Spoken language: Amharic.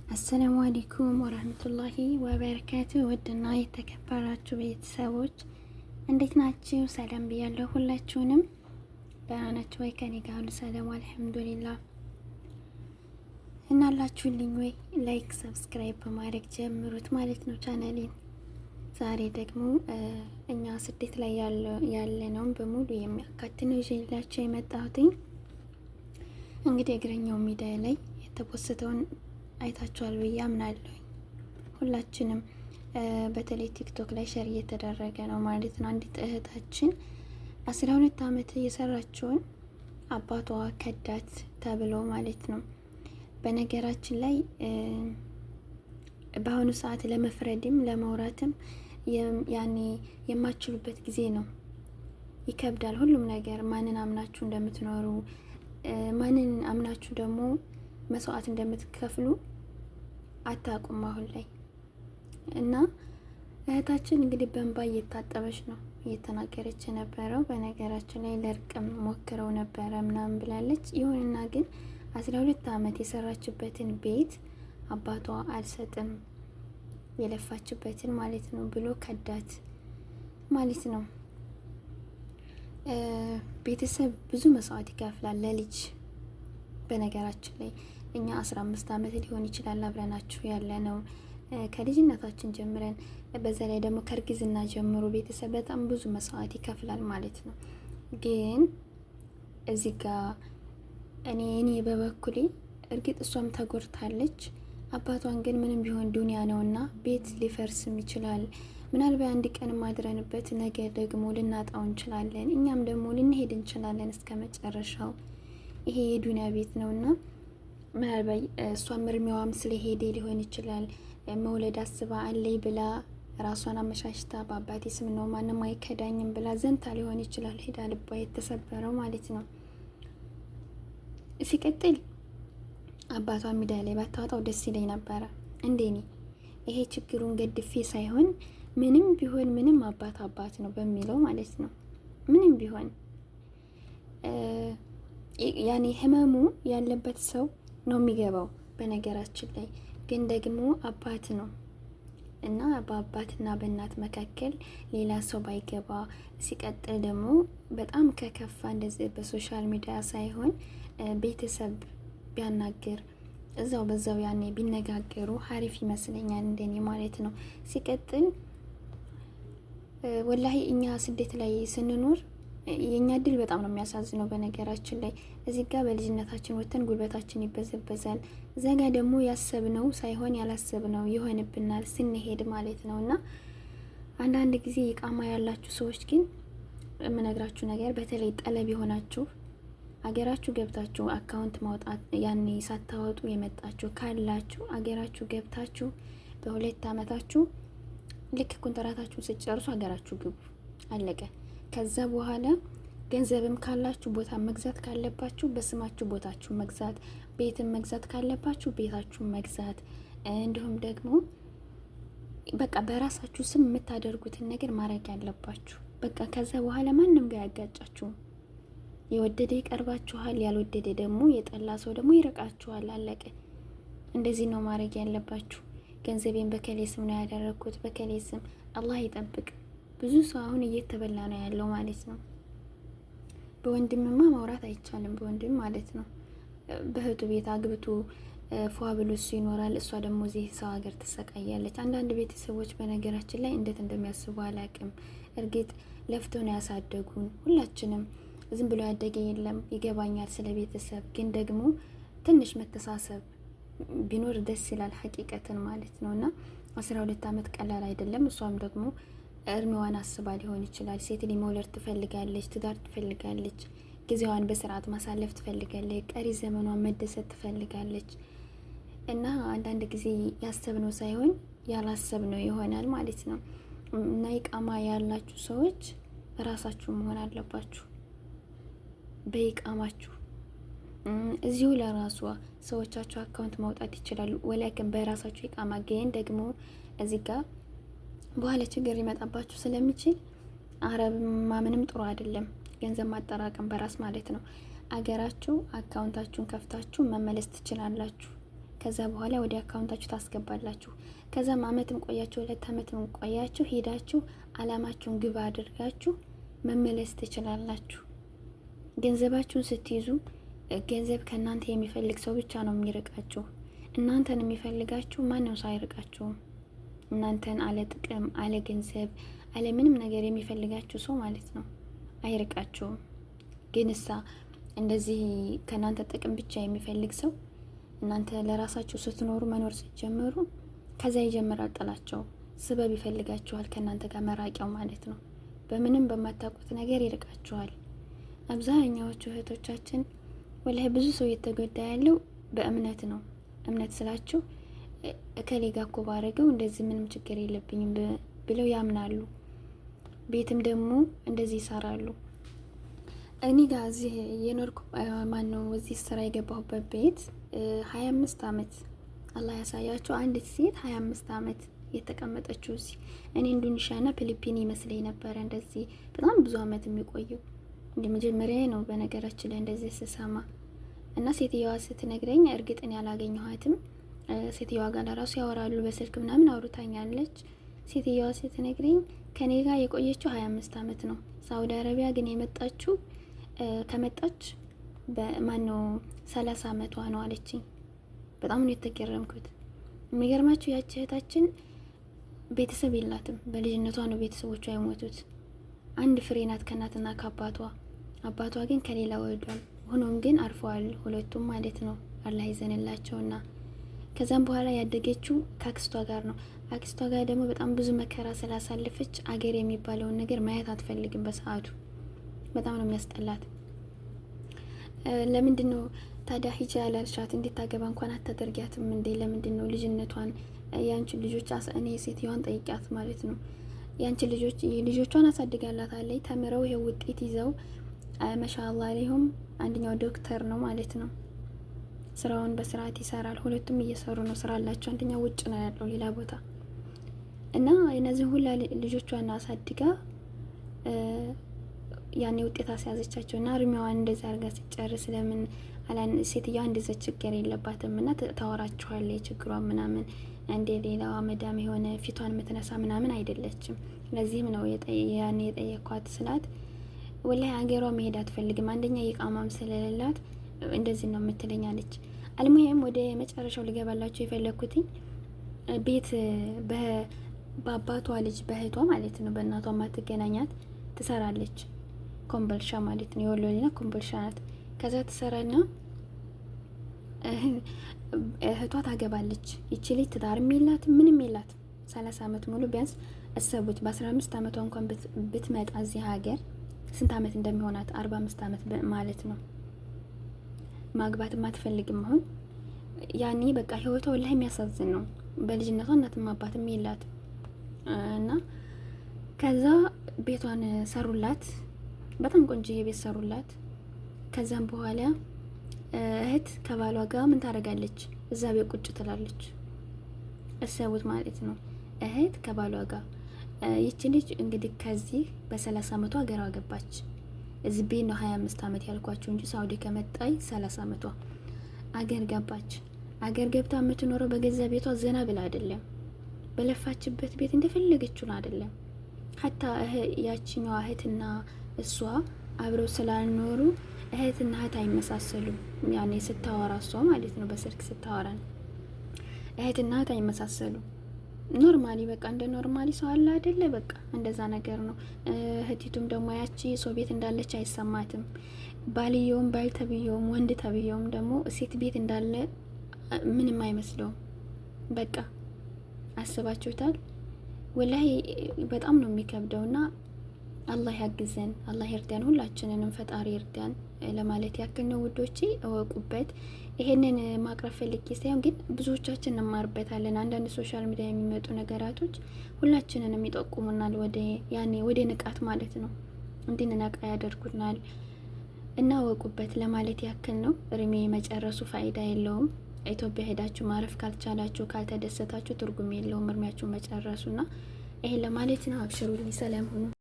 አሰላሙ አለይኩም ወራህመቱላሂ ወበረካቱ። ውድና የተከበራችሁ ቤተሰቦች እንዴት ናችሁ? ሰላም ብያለሁ። ሁላችሁንም ደህና ናችሁ ወይ? ከኔ ጋር ሁሉ ሰላም አልሐምዱሊላህ። እናላችሁልኝ ወይ? ላይክ ሰብስክራይብ በማድረግ ጀምሩት ማለት ነው ቻናሌን። ዛሬ ደግሞ እኛ ስደት ላይ ያለነውን በሙሉ የሚያካትት ነው ይዤላችሁ የመጣሁትኝ። እንግዲህ እግረኛው ሚዲያ ላይ የተፖስተውን አይታችኋል ብዬ አምናለሁ። ሁላችንም በተለይ ቲክቶክ ላይ ሸር እየተደረገ ነው ማለት ነው። አንዲት እህታችን 12 ዓመት የሰራችውን አባቷ ከዳት ተብሎ ማለት ነው። በነገራችን ላይ በአሁኑ ሰዓት ለመፍረድም ለመውራትም ያኔ የማችሉበት ጊዜ ነው። ይከብዳል ሁሉም ነገር። ማንን አምናችሁ እንደምትኖሩ ማንን አምናችሁ ደግሞ መስዋዕት እንደምትከፍሉ አታውቁም አሁን ላይ። እና እህታችን እንግዲህ በእንባ እየታጠበች ነው እየተናገረች የነበረው። በነገራችን ላይ ለእርቅም ሞክረው ነበረ ምናምን ብላለች። ይሁንና ግን 12 ዓመት የሰራችበትን ቤት አባቷ አልሰጥም የለፋችበትን ማለት ነው ብሎ ከዳት ማለት ነው። ቤተሰብ ብዙ መስዋዕት ይከፍላል ለልጅ። በነገራችን ላይ እኛ 15 ዓመት ሊሆን ይችላል አብረናችሁ ያለ ነው ከልጅነታችን ጀምረን። በዛ ላይ ደግሞ ከእርግዝና ጀምሮ ቤተሰብ በጣም ብዙ መስዋዕት ይከፍላል ማለት ነው። ግን እዚህ ጋር እኔ በበኩሌ እርግጥ እሷም ተጎድታለች። አባቷን ግን ምንም ቢሆን ዱንያ ነውና ቤት ሊፈርስም ይችላል። ምናልባት አንድ ቀን ማድረንበት ነገ ደግሞ ልናጣው እንችላለን። እኛም ደግሞ ልንሄድ እንችላለን እስከ መጨረሻው። ይሄ የዱንያ ቤት ነውና ምናልባት እሷም እርሜዋም ስለሄደ ሊሆን ይችላል። መውለድ አስባ አለይ ብላ ራሷን አመሻሽታ በአባቴ ስም ነው ማንም አይከዳኝም ብላ ዘንታ ሊሆን ይችላል ሄዳ ልቧ የተሰበረው ማለት ነው። ሲቀጥል አባቷ ሚዲያ ላይ ባታወጣው ደስ ይለኝ ነበረ እንደኔ። ይሄ ችግሩን ገድፌ ሳይሆን ምንም ቢሆን ምንም አባት ነው በሚለው ማለት ነው። ምንም ቢሆን ያኔ ህመሙ ያለበት ሰው ነው የሚገባው። በነገራችን ላይ ግን ደግሞ አባት ነው እና በአባትና በእናት መካከል ሌላ ሰው ባይገባ። ሲቀጥል ደግሞ በጣም ከከፋ እንደዚህ በሶሻል ሚዲያ ሳይሆን ቤተሰብ ቢያናግር እዛው በዛው ያኔ ቢነጋገሩ ሀሪፍ ይመስለኛል እንደኔ ማለት ነው። ሲቀጥል ወላሂ እኛ ስደት ላይ ስንኖር የኛ እድል በጣም ነው የሚያሳዝነው። በነገራችን ላይ እዚህ ጋር በልጅነታችን ወተን ጉልበታችን ይበዘበዛል። ዘጋ ደግሞ ያሰብነው ሳይሆን ያላሰብነው ይሆንብናል ስንሄድ ማለት ነው። እና አንዳንድ ጊዜ ይቃማ ያላችሁ ሰዎች ግን የምነግራችሁ ነገር በተለይ ጠለብ የሆናችሁ አገራችሁ ገብታችሁ አካውንት ማውጣት ያኔ ሳታወጡ የመጣችሁ ካላችሁ አገራችሁ ገብታችሁ በ2 ዓመታችሁ ልክ ኮንትራታችሁ ስጨርሱ አገራችሁ ግቡ። አለቀ። ከዛ በኋላ ገንዘብም ካላችሁ ቦታ መግዛት ካለባችሁ በስማችሁ ቦታችሁ መግዛት፣ ቤትም መግዛት ካለባችሁ ቤታችሁ መግዛት፣ እንዲሁም ደግሞ በቃ በራሳችሁ ስም የምታደርጉትን ነገር ማድረግ ያለባችሁ። በቃ ከዛ በኋላ ማንም ጋር ያጋጫችሁ። የወደደ ይቀርባችኋል፣ ያልወደደ ደግሞ የጠላ ሰው ደግሞ ይርቃችኋል። አለቀ። እንደዚህ ነው ማድረግ ያለባችሁ። ገንዘቤን በከሌ ስም ነው ያደረኩት በከሌ ስም። አላህ ይጠብቅ። ብዙ ሰው አሁን እየተበላ ነው ያለው ማለት ነው። በወንድምማ ማውራት አይቻልም፣ በወንድም ማለት ነው። በእህቱ ቤት አግብቶ ፏ ብሎ እሱ ይኖራል፣ እሷ ደግሞ እዚህ ሰው ሀገር ትሰቃያለች። አንዳንድ ቤተሰቦች በነገራችን ላይ እንዴት እንደሚያስቡ አላቅም። እርግጥ ለፍተው ነው ያሳደጉን። ሁላችንም ዝም ብሎ ያደገ የለም፣ ይገባኛል ስለ ቤተሰብ። ግን ደግሞ ትንሽ መተሳሰብ ቢኖር ደስ ይላል ሀቂቀትን ማለት ነው። እና 12 ዓመት ቀላል አይደለም። እሷም ደግሞ እርሜዋን አስባ ሊሆን ይችላል። ሴት ልጅ መውለድ ትፈልጋለች፣ ትዳር ትፈልጋለች፣ ጊዜዋን በስርዓት ማሳለፍ ትፈልጋለች፣ ቀሪ ዘመኗን መደሰት ትፈልጋለች። እና አንዳንድ ጊዜ ያሰብነው ሳይሆን ያላሰብነው ይሆናል ማለት ነው። እና ይቃማ ያላችሁ ሰዎች ራሳችሁ መሆን አለባችሁ በይቃማችሁ። እዚሁ ለራሷ ሰዎቻችሁ አካውንት ማውጣት ይችላሉ። ወላኪን በራሳችሁ ይቃማ ግን ደግሞ እዚህ ጋር በኋላ ችግር ሊመጣባችሁ ስለሚችል አረብ ማምንም ጥሩ አይደለም። ገንዘብ ማጠራቀም በራስ ማለት ነው። አገራችሁ አካውንታችሁን ከፍታችሁ መመለስ ትችላላችሁ። ከዛ በኋላ ወደ አካውንታችሁ ታስገባላችሁ። ከዛም አመትም ቆያችሁ 2 አመትም ቆያችሁ ሄዳችሁ አላማችሁን ግብ አድርጋችሁ መመለስ ትችላላችሁ። ገንዘባችሁን ስትይዙ ገንዘብ ከእናንተ የሚፈልግ ሰው ብቻ ነው የሚርቃችሁ። እናንተን የሚፈልጋችሁ ማንም ሰው አይርቃችሁም። እናንተን አለ ጥቅም፣ አለ ገንዘብ፣ አለ ምንም ነገር የሚፈልጋችሁ ሰው ማለት ነው አይርቃችሁም። ግን እሳ እንደዚህ ከእናንተ ጥቅም ብቻ የሚፈልግ ሰው እናንተ ለራሳችሁ ስትኖሩ መኖር ስትጀምሩ ከዛ ይጀምራል ጥላቸው። ስበብ ይፈልጋችኋል ከእናንተ ጋር መራቂያው ማለት ነው። በምንም በማታውቁት ነገር ይርቃችኋል። አብዛኛዎቹ እህቶቻችን ወላሂ ብዙ ሰው እየተጎዳ ያለው በእምነት ነው። እምነት ስላችሁ እከሌ ጋር እኮ ባረገው እንደዚህ ምንም ችግር የለብኝም ብለው ያምናሉ። ቤትም ደግሞ እንደዚህ ይሰራሉ። እኔ ጋር እዚህ የኖርኩ ማነው እዚህ ስራ የገባሁበት ቤት 25 አመት አላህ ያሳያችሁ። አንዲት ሴት 25 አመት የተቀመጠችው እዚህ እኔ ኢንዶኔሺያና ፊሊፒን ይመስለኝ ነበረ እንደዚህ በጣም ብዙ አመት የሚቆየው። እንደ መጀመሪያ ነው በነገራችን ላይ እንደዚህ ስሰማ እና ሴትየዋ ስትነግረኝ እርግጥን ያላገኘኋትም ሴትየዋ ጋር ለራሱ ያወራሉ በስልክ ምናምን አውርታኛለች። ሴትየዋ ስትነግረኝ ከኔ ጋር የቆየችው 25 አመት ነው። ሳውዲ አረቢያ ግን የመጣችው ከመጣች በማነው 30 አመቷ ነው አለችኝ። በጣም ነው የተገረምኩት። የሚገርማችሁ ያቺ እህታችን ቤተሰብ የላትም። በልጅነቷ ነው ቤተሰቦቿ የሞቱት። አንድ ፍሬ ናት ከእናትና ከአባቷ። አባቷ ግን ከሌላ ወልዷል። ሆኖም ግን አርፈዋል ሁለቱም ማለት ነው። አላህ ይዘንላቸውና ከዛም በኋላ ያደገችው ከአክስቷ ጋር ነው። አክስቷ ጋር ደግሞ በጣም ብዙ መከራ ስላሳለፈች አገር የሚባለውን ነገር ማየት አትፈልግም። በሰዓቱ በጣም ነው የሚያስጠላት። ለምንድን ነው ታዲያ ሂጃ ያላልሻት? እንድታገባ እንኳን አታደርጊያትም እንዴ? ለምንድን ነው ልጅነቷን ያንቺን ልጆች እኔ ሴትዮዋን ጠይቂያት ማለት ነው። ያንቺን ልጆቿን አሳድጋላታለች። ተምረው ይሄው ውጤት ይዘው ማሻአላህ አለይሁም። አንደኛው ዶክተር ነው ማለት ነው። ስራውን በስርዓት ይሰራል። ሁለቱም እየሰሩ ነው፣ ስራ አላቸው። አንደኛው ውጭ ነው ያለው ሌላ ቦታ እና እነዚህን ሁላ ልጆቿን አሳድጋ ያኔ ውጤት አስያዘቻቸው እና እርሜዋን እንደዛ አርጋ ሲጨርስ ለምን ሴትዮዋ እንደዛ ችግር የለባትም እና ታወራችኋለች የችግሯን ምናምን እንደ ሌላዋ መዳም የሆነ ፊቷን የምትነሳ ምናምን አይደለችም። ለዚህም ነው ያኔ የጠየኳት ስላት ወላሂ አገሯ መሄድ አትፈልግም። አንደኛ የቃማም ስለሌላት እንደዚህ ነው የምትለኛለች። አልሙሂም ወደ መጨረሻው ልገባላችሁ የፈለኩትኝ ቤት በአባቷ ልጅ በእህቷ ማለት ነው በእናቷ ማትገናኛት ትሰራለች። ኮምቦልቻ ማለት ነው የወሎ ልጅ ኮምቦልቻ ናት። ከዛ ትሰራና እህቷ ታገባለች። ይቺ ልጅ ትዳርም የላት ምንም የላት 30 አመት ሙሉ ቢያንስ እሰቡት። በ15 አመቷ እንኳን ብትመጣ እዚህ ሀገር ስንት አመት እንደሚሆናት 45 አመት ማለት ነው። ማግባትም አትፈልግም። አሁን ያኔ በቃ ህይወቷ ወላሂ የሚያሳዝን ነው። በልጅነቷ እናትም አባትም የላት እና ከዛ ቤቷን ሰሩላት። በጣም ቆንጆ ቤት ሰሩላት። ከዛም በኋላ እህት ከባሏ ጋር ምን ታደርጋለች? እዛ ቤት ቁጭ ትላለች። እሰቡት ማለት ነው። እህት ከባሏ ጋር ይቺ ልጅ እንግዲህ ከዚህ በ30 አመቷ ሀገሯ ገባች። እዚህ ቤት ነው 25 አመት ያልኳችሁ እንጂ ሳውዲ ከመጣይ 30 አመቷ አገር ገባች። አገር ገብታ የምትኖረው በገዛ ቤቷ ዘና ብላ አይደለም፣ በለፋችበት ቤት እንደፈለገችው አይደለም። ሀታ ያቺኛዋ እህትና እሷ አብረው ስላልኖሩ እህትና እህት አይመሳሰሉም። ያኔ ስታወራ እሷ ማለት ነው በስልክ ስታወራ እህትና እህት አይመሳሰሉም። ኖርማሊ በቃ እንደ ኖርማሊ ሰው አለ አይደለ? በቃ እንደዛ ነገር ነው። እህቲቱም ደግሞ ያቺ ሰው ቤት እንዳለች አይሰማትም። ባልየውም ባል ተብየውም ወንድ ተብየውም ደግሞ ሴት ቤት እንዳለ ምንም አይመስለውም። በቃ አስባችሁታል? ወላሂ በጣም ነው የሚከብደውና አላህ ያግዘን፣ አላህ ይርዳን፣ ሁላችንንም ፈጣሪ ይርዳን ለማለት ያክል ነው ውዶቼ። እወቁበት። ይሄንን ማቅረብ ፈልጌ ሳይሆን ግን ብዙዎቻችን እንማርበታለን። አንዳንድ ሶሻል ሚዲያ የሚመጡ ነገራቶች ሁላችንንም ይጠቁሙናል ወደ ንቃት ማለት ነው። እንድንነቃ ያደርጉናል እና እወቁበት ለማለት ያክል ነው። እድሜ መጨረሱ ፋይዳ የለውም። ኢትዮጵያ ሄዳችሁ ማረፍ ካልቻላችሁ ካልተደሰታችሁ ትርጉም የለውም እድሜያችሁ መጨረሱና ይሄን ለማለት ነው። አብሽሩልኝ። ሰላም ሁኑ።